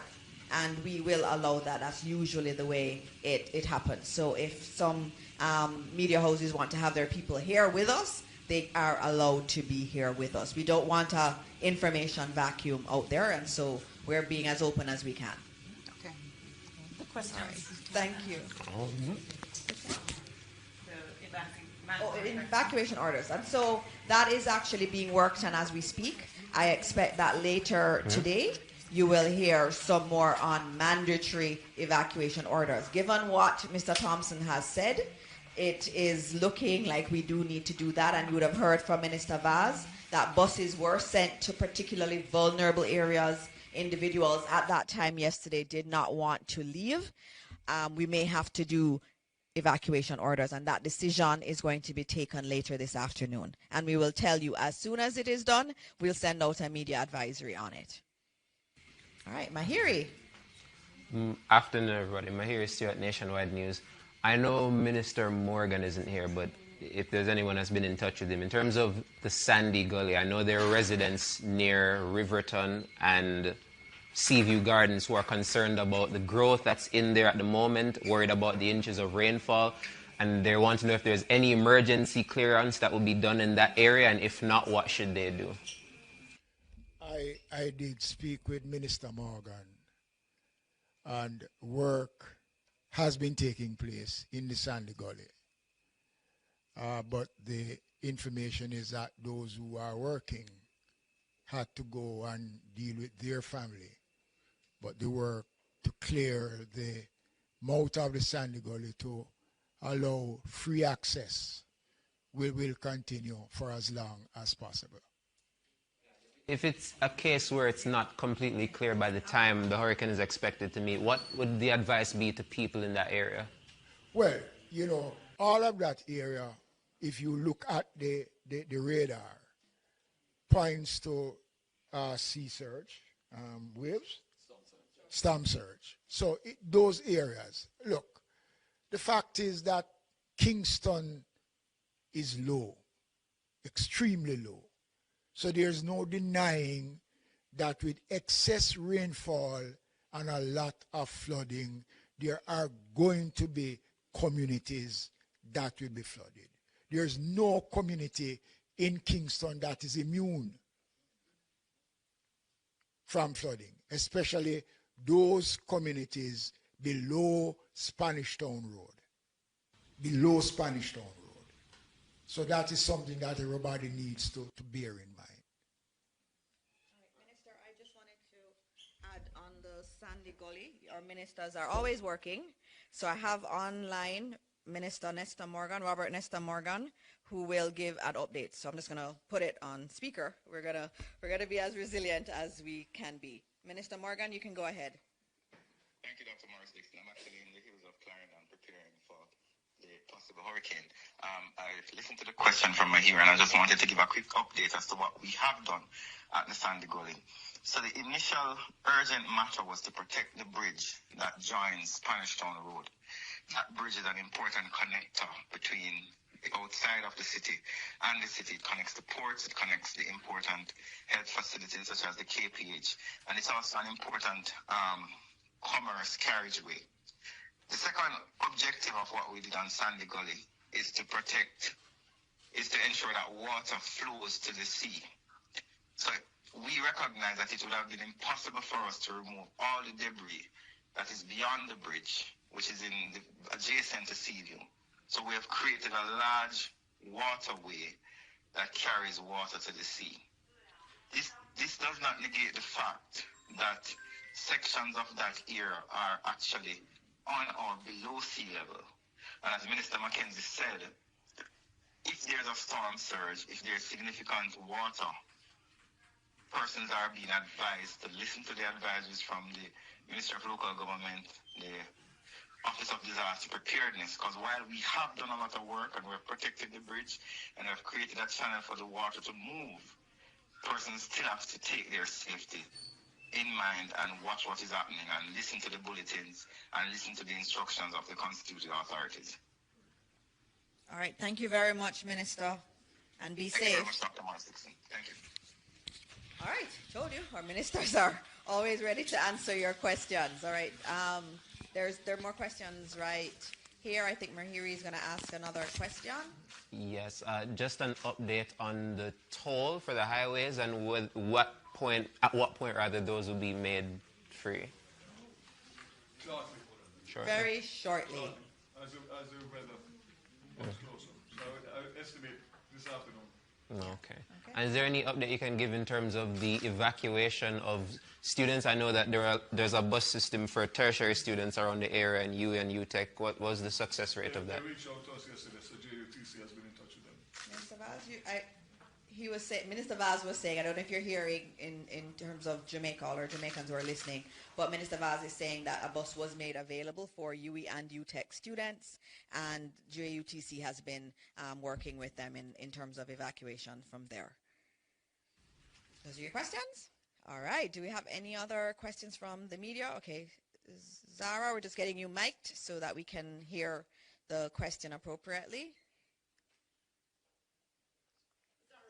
and we will allow that. That's usually the way it happens. So if some media houses want to have their people here with us, they are allowed to be here with us. We don't want an information vacuum out there, and so we're being as open as we can. Okay. The questions. All right. Thank you. Evacuation orders. And so that is actually being worked on as we speak. I expect that later today you will hear some more on mandatory evacuation orders. Given what Mr. Thompson has said, it is looking like we do need to do that, and you would have heard from Minister Vaz that buses were sent to particularly vulnerable areas. Individuals at that time yesterday did not want to leave. We may have to do evacuation orders, and that decision is going to be taken later this afternoon. And we will tell you as soon as it is done. We'll send out a media advisory on it. All right, Mahiri. Afternoon, everybody. Mahiri Stewart, Nationwide News. I know Minister Morgan isn't here, but if there's anyone that's been in touch with him, in terms of the Sandy Gully, I know there are residents near Riverton and Seaview Gardens who are concerned about the growth that's in there at the moment, worried about the inches of rainfall, and they want to know if there's any emergency clearance that will be done in that area, and if not, what should they do? I did speak with Minister Morgan, and work has been taking place in the Sandy Gully. But the information is that those who are working had to go and deal with their family. But the work to clear the mouth of the Sandy Gully to allow free access will continue for as long as possible. If it's a case where it's not completely clear by the time the hurricane is expected to meet, what would the advice be to people in that area? Well, all of that area, if you look at the radar, points to sea surge, waves, storm surge. So those areas, look, the fact is that Kingston is low, extremely low. So there's no denying that with excess rainfall and a lot of flooding, there are going to be communities that will be flooded. There's no community in Kingston that is immune from flooding, especially those communities below Spanish Town Road. Below Spanish Town Road. So that is something that everybody needs to bear in mind. Minister, I just wanted to add on the Sandy Gully. Our ministers are always working. So I have online Minister Nesta Morgan, Robert Nesta Morgan, who will give an update. So I'm just gonna put it on speaker. We're gonna be as resilient as we can be. Minister Morgan, you can go ahead. Thank you, Dr. Morris Dixon. I'm actually in the hills of Clarendon preparing for the possible hurricane. I listened to the question from my hearer, and I just wanted to give a quick update as to what we have done at the Sandy Gully. So the initial urgent matter was to protect the bridge that joins Spanish Town Road. That bridge is an important connector between the outside of the city and the city. It connects the ports, it connects the important health facilities such as the KPH, and it's also an important commerce carriageway. The second objective of what we did on Sandy Gully is to ensure that water flows to the sea. So we recognize that it would have been impossible for us to remove all the debris that is beyond the bridge, which is adjacent to Seaview. So we have created a large waterway that carries water to the sea. This does not negate the fact that sections of that area are actually on or below sea level. And as Minister Mackenzie said, if there's a storm surge, if there's significant water, persons are being advised to listen to the advisories from the Ministry of Local Government, the Office of Disaster Preparedness, because while we have done a lot of work and we've protected the bridge and have created a channel for the water to move, persons still have to take their safety in mind and watch what is happening and listen to the bulletins and listen to the instructions of the constituted authorities. All right, thank you very much, Minister, and be Thank safe. you very much, Dr. Morris Dixon. Thank you. All right, told you, our ministers are always ready to answer your questions. All right, there are more questions right here. I think Mahiri is going to ask another question. Yes, just an update on the toll for the highways and at what point rather those will be made free. Shortly. Very shortly. As the weather comes closer. So I would estimate this afternoon. Okay. And is there any update you can give in terms of the evacuation of students? I know that there's a bus system for tertiary students around the area and U and UTech. What was the success rate of that? They reached out to us yesterday, so JUTC has been in touch with them. Minister Vaz, Minister Vaz was saying, I don't know if you're hearing in terms of Jamaica or Jamaicans who are listening, but Minister Vaz is saying that a bus was made available for UE and UTech students, and JUTC has been working with them in terms of evacuation from there. Those are your questions? All right. Do we have any other questions from the media? Okay. Zara, we're just getting you mic'd so that we can hear the question appropriately.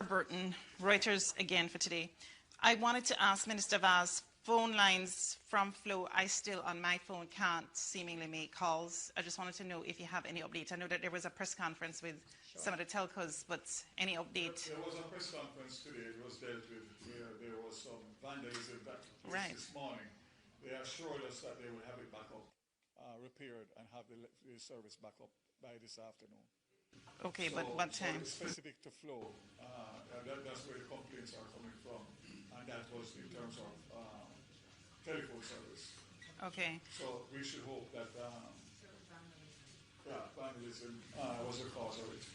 Burton, Reuters again for today. I wanted to ask Minister Vaz, phone lines from Flow, I still on my phone can't seemingly make calls. I just wanted to know if you have any update. I know that there was a press conference with some of the telcos, but any update? There was a press conference today. It was dealt with where there was some vandalism that this morning. They assured us that they would have it back up, repaired, and have the service back up by this afternoon. Okay, so, but what time? So specific to Flow, that's where the complaints are coming from, and that was in terms of telephone service. Okay. So we should hope that vandalism was the cause of it.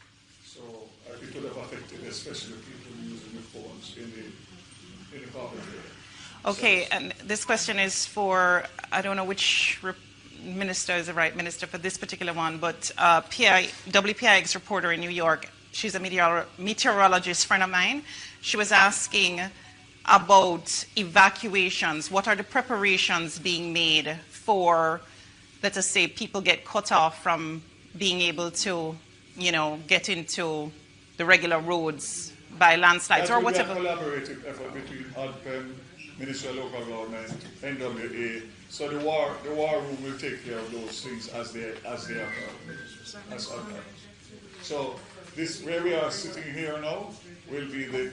So it would have affected especially people using the phones in the corporate area. Okay, and this question is for, I don't know which minister is the right minister for this particular one, but WPIX reporter in New York, she's a meteorologist friend of mine. She was asking about evacuations. What are the preparations being made for, let us say, people get cut off from being able to, get into the regular roads by landslides or whatever? That will be a collaborative effort between ADPEM, Ministry of Local Government, NWA. So the war room will take care of those things as they occur. So This, where we are sitting here now, will be the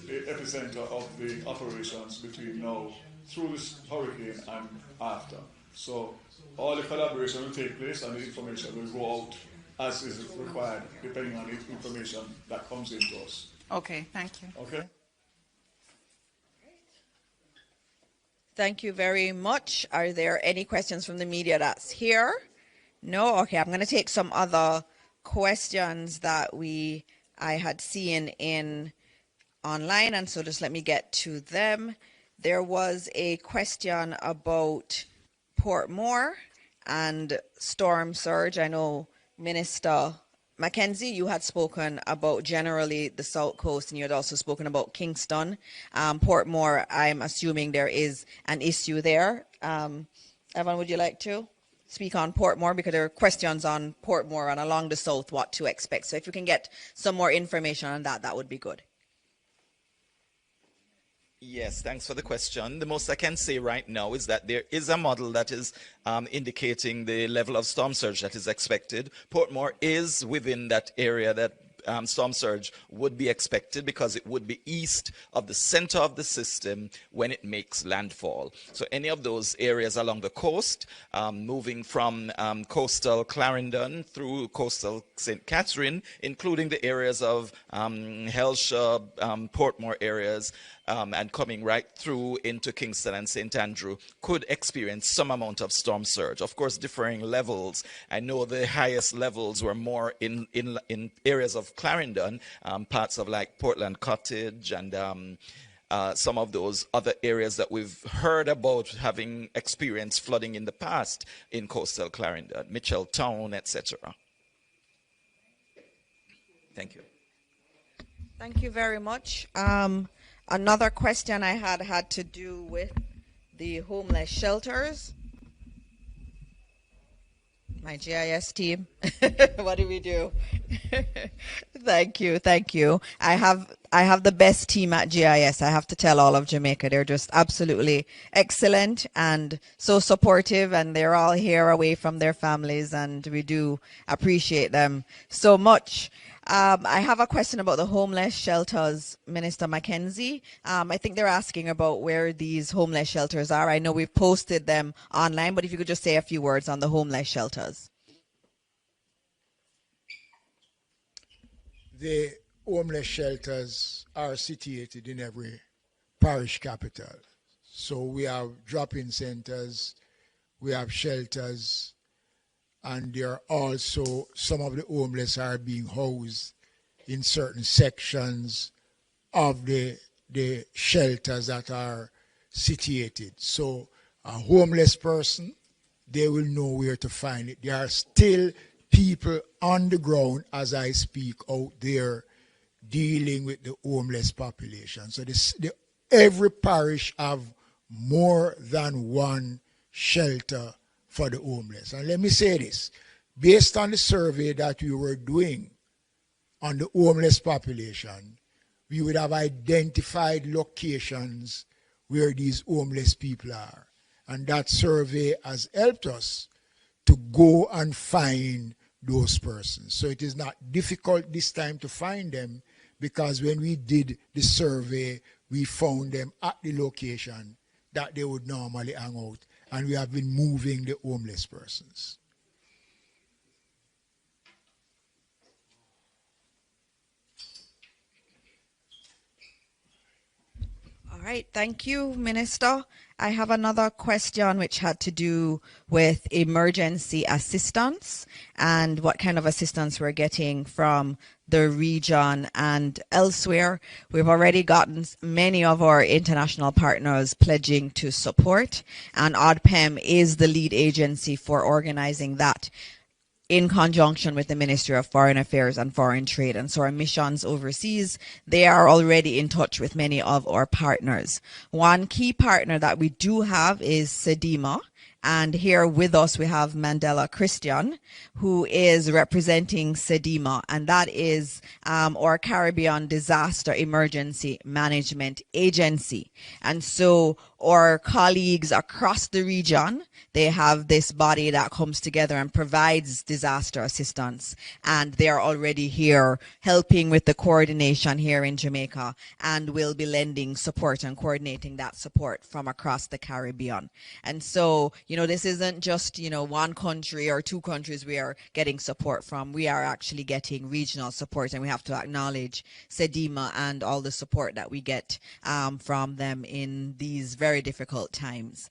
epicenter of the operations between now through this hurricane and after. So all the collaboration will take place and the information will go out as is required, depending on the information that comes into us. Okay, thank you. Okay? Thank you very much. Are there any questions from the media that's here? No? Okay, I'm going to take some other questions that I had seen in online, and so just let me get to them. There was a question about Portmore and storm surge. I know Minister Mackenzie, you had spoken about generally the South Coast, and you had also spoken about Kingston. Portmore, I'm assuming there is an issue there. Evan, would you like to speak on Portmore? Because there are questions on Portmore and along the South, what to expect. So if you can get some more information on that, that would be good. Yes, thanks for the question. The most I can say right now is that there is a model that is indicating the level of storm surge that is expected. Portmore is within that area that storm surge would be expected because it would be east of the center of the system when it makes landfall. So any of those areas along the coast, moving from coastal Clarendon through coastal St. Catherine, including the areas of Hellshire, Portmore areas, and coming right through into Kingston and St. Andrew, could experience some amount of storm surge. Of course, differing levels. I know the highest levels were more in areas of Clarendon, parts of like Portland Cottage and some of those other areas that we've heard about having experienced flooding in the past in coastal Clarendon, Mitchelltown, etc. Thank you. Thank you very much. Another question I had to do with the homeless shelters. My GIS team, what do we do? Thank you. I have the best team at GIS. I have to tell all of Jamaica, they're just absolutely excellent and so supportive, and they're all here away from their families, and we do appreciate them so much. I have a question about the homeless shelters, Minister Mackenzie. I think they're asking about where these homeless shelters are. I know we've posted them online, but if you could just say a few words on the homeless shelters. The homeless shelters are situated in every parish capital. So we have drop-in centers, we have shelters, and there are also some of the homeless are being housed in certain sections of the shelters that are situated. So a homeless person, they will know where to find it. There are still people on the ground as I speak out there dealing with the homeless population. So every parish have more than one shelter for the homeless. And let me say this, based on the survey that we were doing on the homeless population, we would have identified locations where these homeless people are. And that survey has helped us to go and find those persons. So it is not difficult this time to find them, because when we did the survey, we found them at the location that they would normally hang out. And we have been moving the homeless persons. All right, thank you, Minister. I have another question which had to do with emergency assistance and what kind of assistance we're getting from the region and elsewhere. We've already gotten many of our international partners pledging to support, and ODPEM is the lead agency for organizing that in conjunction with the Ministry of Foreign Affairs and Foreign Trade. And so our missions overseas, they are already in touch with many of our partners. One key partner that we do have is SEDIMA. And here with us, we have Mandela Christian, who is representing SEDIMA, and that is our Caribbean Disaster Emergency Management Agency. And so our colleagues across the region, they have this body that comes together and provides disaster assistance. And they are already here helping with the coordination here in Jamaica, and will be lending support and coordinating that support from across the Caribbean. And so, this isn't just, one country or two countries we are getting support from. We are actually getting regional support, and we have to acknowledge SEDIMA and all the support that we get from them in these very difficult times.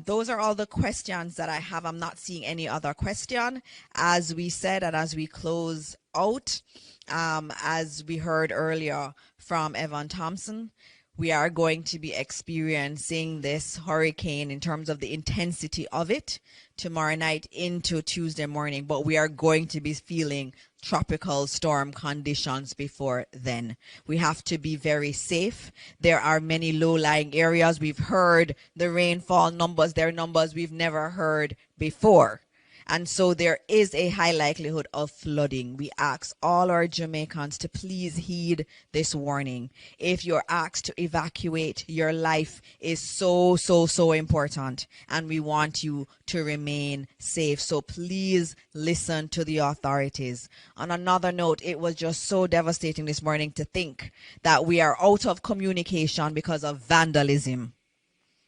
Those are all the questions that I have. I'm not seeing any other question. As we said, and as we close out, as we heard earlier from Evan Thompson, we are going to be experiencing this hurricane in terms of the intensity of it tomorrow night into Tuesday morning, but we are going to be feeling tropical storm conditions before then. We have to be very safe. There are many low-lying areas. We've heard the rainfall numbers. They're numbers we've never heard before. And so there is a high likelihood of flooding. We ask all our Jamaicans to please heed this warning. If you're asked to evacuate, your life is so, so, so important. And we want you to remain safe. So please listen to the authorities. On another note, it was just so devastating this morning to think that we are out of communication because of vandalism.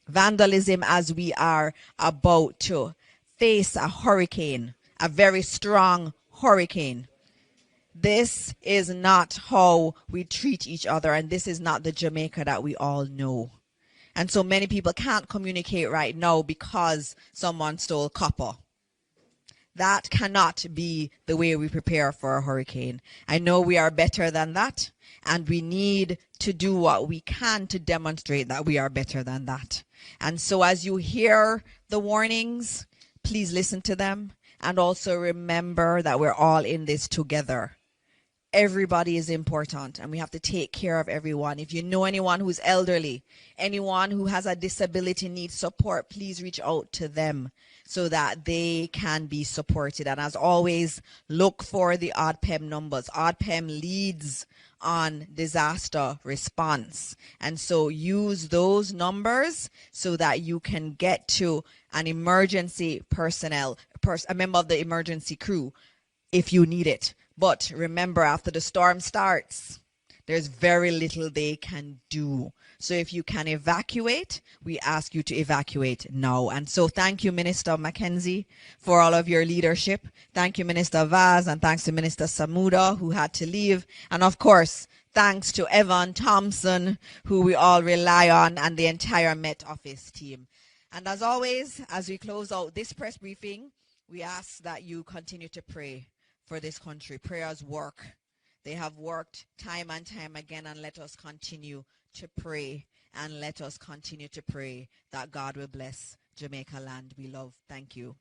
Vandalism as we are about to face a hurricane, a very strong hurricane. This is not how we treat each other, and this is not the Jamaica that we all know. And so many people can't communicate right now because someone stole copper. That cannot be the way we prepare for a hurricane. I know we are better than that, and we need to do what we can to demonstrate that we are better than that. And so as you hear the warnings, please listen to them, and also remember that we're all in this together. Everybody is important, and we have to take care of everyone. If you know anyone who's elderly, anyone who has a disability needs support, please reach out to them so that they can be supported. And as always, look for the ODPEM numbers. ODPEM leads on disaster response. And so use those numbers so that you can get to an emergency personnel, a member of the emergency crew if you need it. But remember, after the storm starts, there's very little they can do. So if you can evacuate, we ask you to evacuate now. And so thank you, Minister Mackenzie, for all of your leadership. Thank you, Minister Vaz, and thanks to Minister Samuda, who had to leave. And of course, thanks to Evan Thompson, who we all rely on, and the entire Met Office team. And as always, as we close out this press briefing, we ask that you continue to pray for this country. Prayers work. They have worked time and time again, and let us continue to pray, and let us continue to pray that God will bless Jamaica land we love. Thank you.